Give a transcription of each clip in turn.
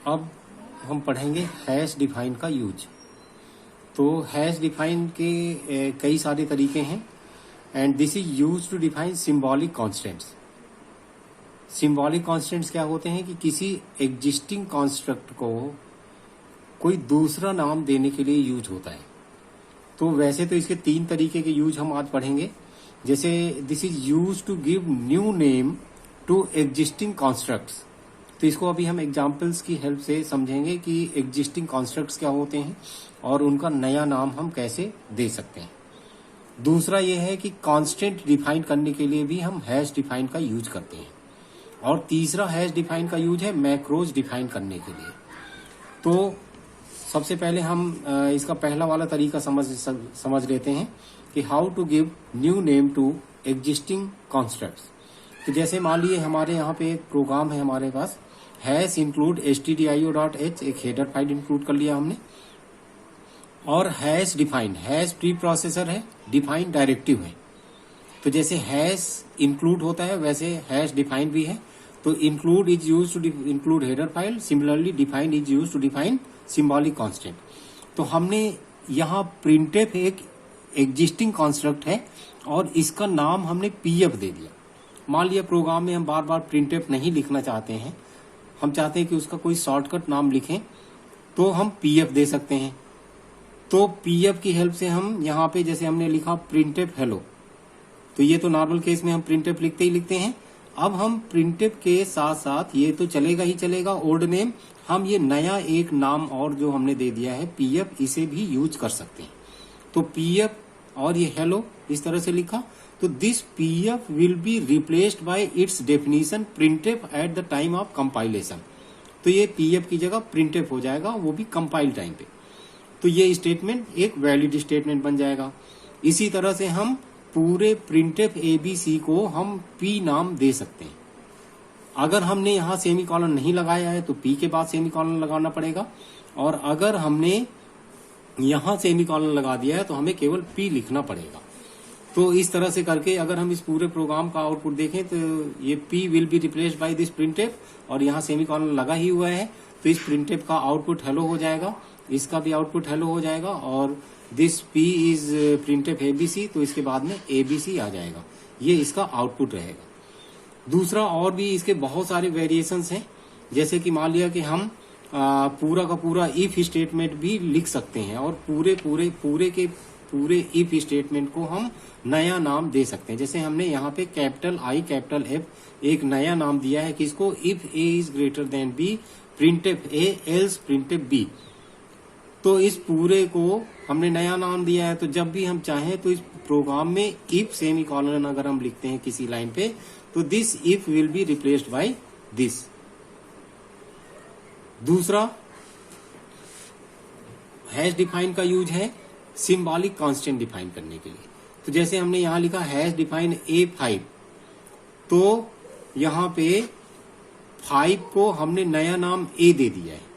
अब हम पढ़ेंगे हैश डिफाइन का यूज। तो हैश डिफाइन के कई सारे तरीके हैं and this is use to define symbolic constants. Symbolic constants क्या होते हैं कि किसी एग्जिस्टिंग कॉन्स्ट्रक्ट को कोई दूसरा नाम देने के लिए यूज होता है। तो वैसे तो इसके 3 तरीके के यूज हम आज पढ़ेंगे। जैसे this is use to give new name to existing constructs. तो इसको अभी हम एग्जाम्पल्स की हेल्प से समझेंगे कि एग्जिस्टिंग कॉन्स्ट्रक्ट्स क्या होते हैं और उनका नया नाम हम कैसे दे सकते हैं। दूसरा यह है कि कांस्टेंट डिफाइन करने के लिए भी हम हैश डिफाइन का यूज करते हैं। और तीसरा हैश डिफाइन का यूज है मैक्रोज डिफाइन करने के लिए। तो सबसे पहले हम इसका पहला वाला तरीका समझ लेते हैं कि how to give new name to existing constructs. तो जैसे मान लीजिए हमारे यहाँ पे एक प्रोग्राम है हमारे पास हैश इंक्लूड stdio.h, एक हेडर फाइल इंक्लूड कर लिया हमने। और hash define, hash pre processor है, डिफाइन डायरेक्टिव है। तो जैसे हैश इंक्लूड होता है वैसे हैश डिफाइन भी है। तो include is use to include header file, similarly define is use to define symbolic constant. तो हमने यहाँ प्रिंटफ एक एग्जिस्टिंग कॉन्स्ट्रक्ट है और इसका नाम हमने पीएफ दे दिया। मान लिया प्रोग्राम में हम बार बार प्रिंटफ नहीं लिखना चाहते हैं, हम चाहते हैं कि उसका कोई शॉर्टकट नाम लिखें, तो हम पीएफ दे सकते हैं। तो पीएफ की हेल्प से हम यहाँ पे जैसे हमने लिखा प्रिंटफ हेलो, तो ये तो नॉर्मल केस में हम प्रिंटफ लिखते ही लिखते हैं। अब हम प्रिंटफ के साथ साथ ये तो चलेगा ही चलेगा ओल्ड नेम, हम ये नया एक नाम और जो हमने दे दिया है पीएफ, इसे भी यूज कर सकते हैं। तो पीएफ और ये हेलो इस तरह से लिखा, तो this PF will be replaced bye it's definition printf at the time of compilation. तो ये पीएफ की जगह प्रिंटफ हो जाएगा, वो भी कंपाइल टाइम पे। तो ये स्टेटमेंट एक वैलिड स्टेटमेंट बन जाएगा। इसी तरह से हम पूरे प्रिंटफ एबीसी को हम पी नाम दे सकते हैं। अगर हमने यहाँ सेमीकॉलन नहीं लगाया है तो पी के बाद सेमीकॉलन लगाना पड़ेगा, और अगर हमने यहाँ सेमीकॉलन लगा दिया है तो हमें केवल पी लिखना पड़ेगा। तो इस तरह से करके अगर हम इस पूरे प्रोग्राम का आउटपुट देखें तो ये P will be replaced by this printf, और यहाँ सेमीकॉलन लगा ही हुआ है, तो इस प्रिंटफ का आउटपुट हेलो हो जाएगा, इसका भी आउटपुट हेलो हो जाएगा, और this P is printf ABC, तो इसके बाद में एबीसी आ जाएगा। ये इसका आउटपुट रहेगा। दूसरा और भी इसके बहुत सारे वेरिएशंस हैं। जैसे कि मान लिया कि हम पूरा का पूरा इफ स्टेटमेंट भी लिख सकते हैं और पूरे इफ स्टेटमेंट को हम नया नाम दे सकते हैं। जैसे हमने यहाँ पे कैपिटल आई कैपिटल एफ एक नया नाम दिया है किसको, if a is greater then b printf a else printf b. तो इस पूरे को हमने नया नाम दिया है, तो जब भी हम चाहें तो इस प्रोग्राम में इफ सेमीकॉलन अगर हम लिखते हैं किसी लाइन पे, तो this if will be replaced by this. दूसरा हैश डिफाइन का यूज है सिंबॉलिक कांस्टेंट डिफाइन करने के लिए। तो जैसे हमने यहां लिखा हैश डिफाइन A5, तो यहां पे 5 को हमने नया नाम A दे दिया है।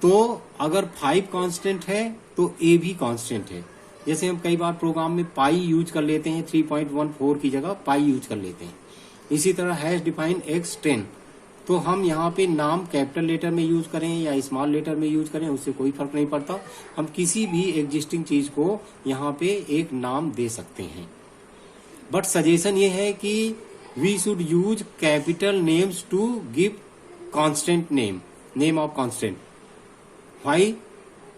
तो अगर 5 कांस्टेंट है तो A भी कांस्टेंट है। जैसे हम कई बार प्रोग्राम में पाई यूज कर लेते हैं, 3.14 की जगह पाई यूज कर लेते हैं। इसी तरह हैश डिफाइन X10, तो हम यहाँ पे नाम कैपिटल लेटर में यूज करें या स्मॉल लेटर में यूज करें उससे कोई फर्क नहीं पड़ता, हम किसी भी एग्जिस्टिंग चीज को यहाँ पे एक नाम दे सकते हैं। बट सजेशन ये है कि we should use capital names to give constant name of constant. Why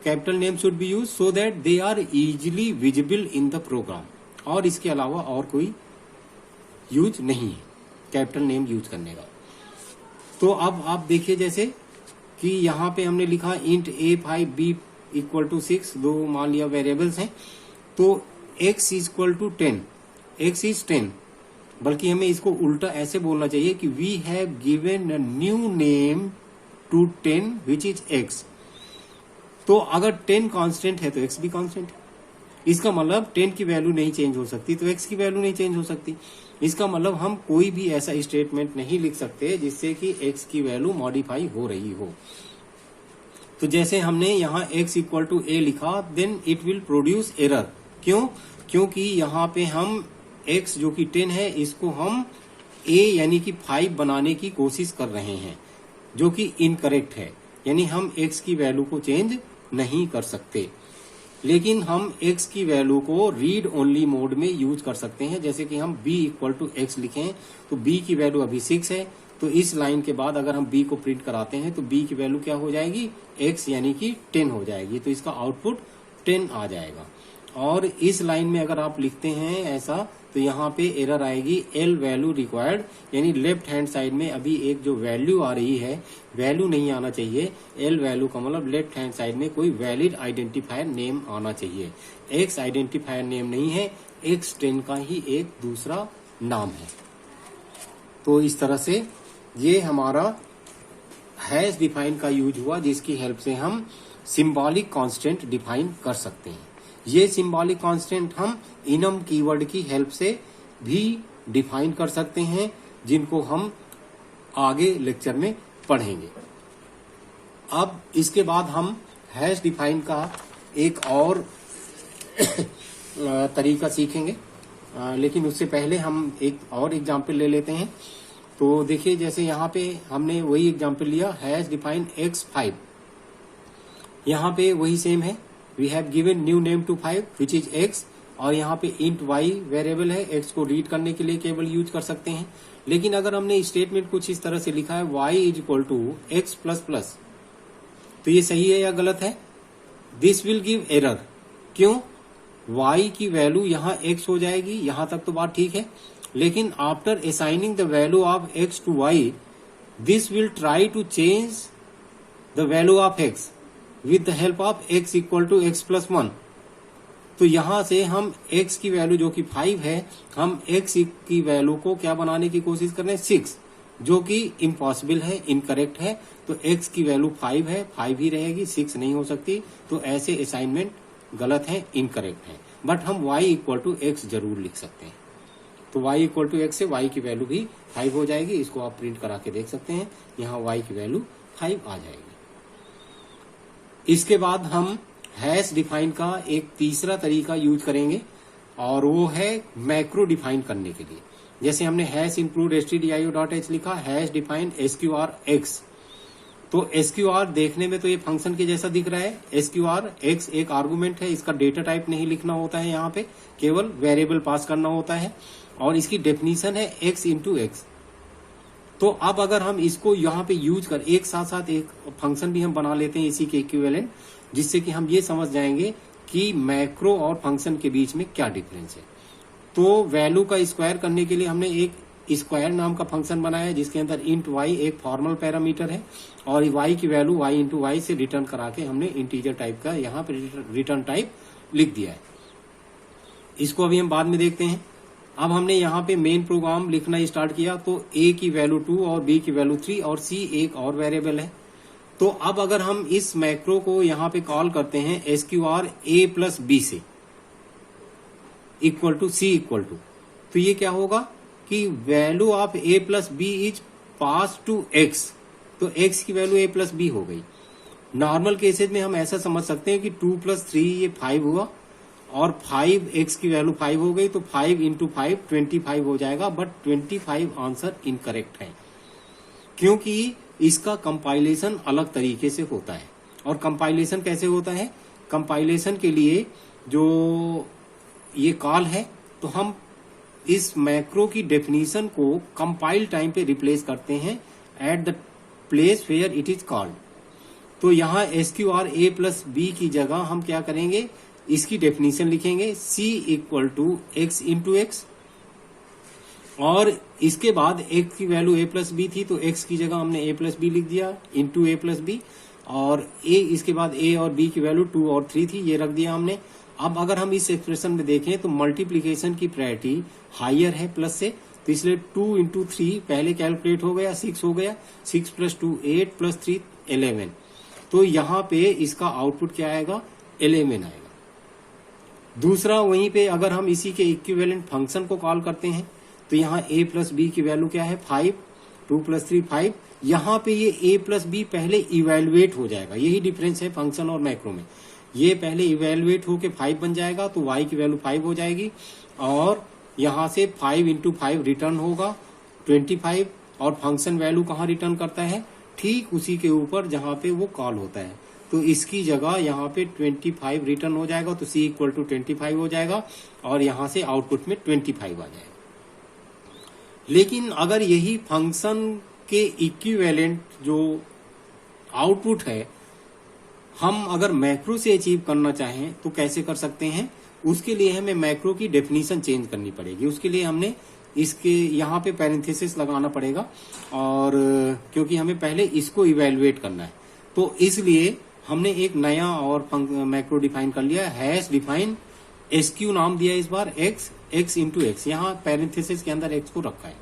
capital name should be use, so that they are easily visible in the program. और इसके अलावा और कोई यूज नहीं है कैपिटल नेम यूज करने का। तो अब आप देखिए जैसे कि यहाँ पे हमने लिखा int A5 B equal to 6, दो मान लिया वेरिएबल्स हैं, तो x equal to 10, x is 10, बल्कि हमें इसको उल्टा ऐसे बोलना चाहिए कि we have given a new name to 10 which is x। तो अगर 10 कांस्टेंट है तो x भी कांस्टेंट है। इसका मतलब 10 की वैल्यू नहीं चेंज हो सकती तो x की वैल्यू नहीं चेंज हो सकती। इसका मतलब हम कोई भी ऐसा स्टेटमेंट नहीं लिख सकते जिससे कि x की वैल्यू मॉडिफाई हो रही हो। तो जैसे हमने यहाँ x इक्वल टू a लिखा, then it will produce error. क्यों? क्योंकि यहाँ पे हम x जो कि 10 है इसको हम a यानी कि 5 बनाने की कोशिश कर रहे हैं। जो कि इनकरेक्ट है, यानी हम x की वैल्यू को चेंज नहीं कर सकते। लेकिन हम x की वैल्यू को रीड ओनली मोड में यूज कर सकते हैं। जैसे कि हम b इक्वल टू x लिखें तो b की वैल्यू अभी 6 है, तो इस लाइन के बाद अगर हम b को प्रिंट कराते हैं तो b की वैल्यू क्या हो जाएगी, x यानी कि 10 हो जाएगी, तो इसका आउटपुट 10 आ जाएगा। और इस लाइन में अगर आप लिखते हैं ऐसा तो यहाँ पे एरर आएगी एल वैल्यू रिक्वायर्ड, यानी लेफ्ट हैंड साइड में अभी एक जो वैल्यू आ रही है, वैल्यू नहीं आना चाहिए। एल वैल्यू का मतलब लेफ्ट हैंड साइड में कोई वैलिड आइडेंटिफायर नेम आना चाहिए। एक्स आइडेंटिफायर नेम नहीं है, x10 का ही एक दूसरा नाम है। तो इस तरह से ये हमारा हैश डिफाइन का यूज हुआ, जिसकी हेल्प से हम सिंबॉलिक कांस्टेंट डिफाइन कर सकते हैं। ये सिंबॉलिक कांस्टेंट हम इनम कीवर्ड की हेल्प से भी डिफाइन कर सकते हैं, जिनको हम आगे लेक्चर में पढ़ेंगे। अब इसके बाद हम हैश डिफाइन का एक और तरीका सीखेंगे, लेकिन उससे पहले हम एक और एग्जाम्पल ले लेते हैं। तो देखिए, जैसे यहाँ पे हमने वही एग्जाम्पल लिया, हैश डिफाइन x5, यहाँ पे वही सेम है। We have given new name to 5 which is x, और यहाँ पे इंट y वेरिएबल है, x को रीड करने के लिए केवल यूज कर सकते हैं। लेकिन अगर हमने स्टेटमेंट कुछ इस तरह से लिखा है y is equal to x plus plus, तो ये सही है या गलत है? This will give error. क्यों? y की वैल्यू यहाँ x हो जाएगी, यहां तक तो बात ठीक है। लेकिन after assigning the value of x to y, this will try to change the value of x with the help of x equal to x plus 1। तो यहां से हम x की वैल्यू जो कि 5 है, हम x की वैल्यू को क्या बनाने की कोशिश कर रहे हैं, 6, जो कि इम्पॉसिबल है, इनकरेक्ट है। तो x की वैल्यू 5 है, 5 ही रहेगी, 6 नहीं हो सकती। तो ऐसे असाइनमेंट गलत है, इनकरेक्ट है। बट हम y इक्वल टू x जरूर लिख सकते हैं। तो y इक्वल टू x से y की वैल्यू भी 5 हो जाएगी। इसको आप प्रिंट करा के देख सकते हैं, यहाँ y की वैल्यू 5 आ जाएगी। इसके बाद हम हैश डिफाइन का एक तीसरा तरीका यूज करेंगे, और वो है मैक्रो डिफाइन करने के लिए। जैसे हमने हैश इंक्लूड stdio.h लिखा, हैश डिफाइन sqr(x), तो sqr देखने में तो ये फंक्शन के जैसा दिख रहा है। sqr(x) एक आर्गुमेंट है, इसका डेटा टाइप नहीं लिखना होता है, यहाँ पे केवल वेरिएबल पास करना होता है, और इसकी डेफिनेशन है x इंटू एक्स। तो अब अगर हम इसको यहाँ पे यूज कर एक साथ साथ एक फंक्शन भी हम बना लेते हैं इसी के इक्विवेलेंट, जिससे कि हम ये समझ जाएंगे कि मैक्रो और फंक्शन के बीच में क्या डिफरेंस है। तो वैल्यू का स्क्वायर करने के लिए हमने एक स्क्वायर नाम का फंक्शन बनाया है, जिसके अंदर इंट y एक फॉर्मल पैरामीटर है, और y की वैल्यू y इंटू वाई से रिटर्न करा के हमने इंटीजर टाइप का यहाँ पे रिटर्न टाइप लिख दिया है। इसको अभी हम बाद में देखते हैं। अब हमने यहाँ पे मेन प्रोग्राम लिखना स्टार्ट किया, तो a की वैल्यू 2 और b की वैल्यू 3 और c एक और वेरिएबल है। तो अब अगर हम इस मैक्रो को यहाँ पे कॉल करते हैं sqr a प्लस b से equal to c equal to, तो ये क्या होगा कि value of a plus b is pass to x, तो x की वैल्यू a प्लस b हो गई। नॉर्मल केसेज में हम ऐसा समझ सकते हैं कि 2 प्लस 3 ये 5 हुआ, और 5 x की वैल्यू 5 हो गई, तो 5 इंटू 5 25 हो जाएगा। बट 25 आंसर इनकरेक्ट है, क्योंकि इसका कंपाइलेशन अलग तरीके से होता है। और कंपाइलेशन कैसे होता है? कंपाइलेशन के लिए जो ये कॉल है, तो हम इस मैक्रो की डेफिनेशन को कंपाइल टाइम पे रिप्लेस करते हैं at the place where it is called. तो यहाँ sqr a प्लस b की जगह हम क्या करेंगे, इसकी डेफिनेशन लिखेंगे c equal to x into x, और इसके बाद x की वैल्यू a प्लस बी थी, तो x की जगह हमने a प्लस बी लिख दिया इंटू a प्लस बी, और a इसके बाद a और b की वैल्यू 2 और 3 थी, ये रख दिया हमने। अब अगर हम इस एक्सप्रेशन में देखें तो मल्टीप्लीकेशन की प्रायोरिटी हायर है प्लस से, तो इसलिए 2 इंटू 3 पहले कैलकुलेट हो गया, 6 हो गया, 6 प्लस 2 8 प्लस 3 11। तो यहाँ पे इसका आउटपुट क्या आएगा, 11 आएगा। दूसरा, वहीं पे अगर हम इसी के इक्विवेलेंट फंक्शन को कॉल करते हैं, तो यहाँ a प्लस बी की वैल्यू क्या है, 5, 2 प्लस 3 5। यहाँ पे ये a प्लस बी पहले इवेल्युएट हो जाएगा, यही डिफरेंस है फंक्शन और मैक्रो में। ये पहले इवेल्युएट होके 5 बन जाएगा, तो y की वैल्यू 5 हो जाएगी, और यहाँ से 5 इंटू 5 रिटर्न होगा 25, और फंक्शन वैल्यू कहाँ रिटर्न करता है, ठीक उसी के ऊपर जहां पे वो कॉल होता है। तो इसकी जगह यहाँ पे 25 रिटर्न हो जाएगा, तो C इक्वल टू 25 हो जाएगा और यहां से आउटपुट में 25 आ जाएगा। लेकिन अगर यही फंक्शन के इक्विवेलेंट जो आउटपुट है हम अगर मैक्रो से अचीव करना चाहें तो कैसे कर सकते हैं, उसके लिए हमें मैक्रो की डेफिनेशन चेंज करनी पड़ेगी। उसके लिए हमने इसके यहाँ पे पैरेंथेसिस लगाना पड़ेगा, और क्योंकि हमें पहले इसको इवेलुएट करना है, तो इसलिए हमने एक नया और मैक्रो डिफाइन कर लिया, हैश डिफाइन एसक्यू नाम दिया इस बार x इंटू एक्स, यहाँ पैरेंथेसिस के अंदर x को रखा है।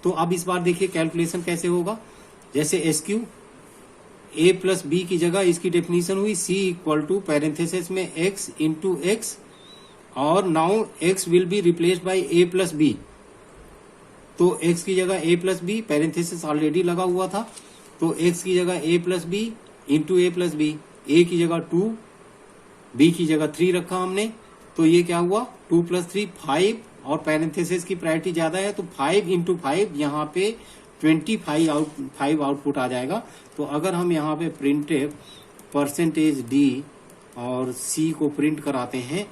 तो अब इस बार देखिए कैलकुलेशन कैसे होगा। जैसे एसक्यू a प्लस बी की जगह इसकी डेफिनेशन हुई c इक्वल टू पैरेंथेसिस में x इंटू एक्स, और now x will be replaced by a plus b. तो x की जगह a plus b, parenthesis already लगा हुआ था, तो x की जगह a plus b into a plus b, a की जगह 2, b की जगह 3 रखा हमने। तो ये क्या हुआ, 2 प्लस 3 5, और पैरेंथेसिस की प्रायोरिटी ज्यादा है तो 5 इंटू 5, यहाँ पे 25 आउटपुट आ जाएगा। तो अगर हम यहाँ पे प्रिंट %d और c को प्रिंट कराते हैं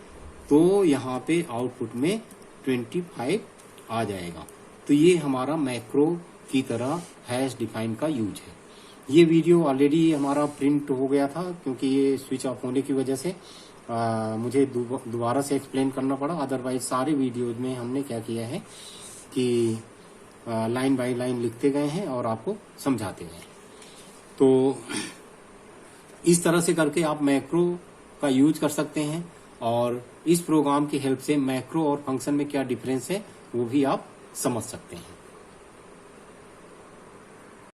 तो यहाँ पे आउटपुट में 25 आ जाएगा। तो ये हमारा मैक्रो की तरह हैश डिफाइन का यूज है। ये वीडियो ऑलरेडी हमारा प्रिंट हो गया था, क्योंकि ये स्विच ऑफ होने की वजह से मुझे दोबारा से एक्सप्लेन करना पड़ा। अदरवाइज सारे वीडियोज में हमने क्या किया है कि लाइन बाय लाइन लिखते गए हैं और आपको समझाते गए। तो इस तरह से करके आप मैक्रो का यूज कर सकते हैं, और इस प्रोग्राम की हेल्प से मैक्रो और फंक्शन में क्या डिफरेंस है वो भी आप समझ सकते हैं।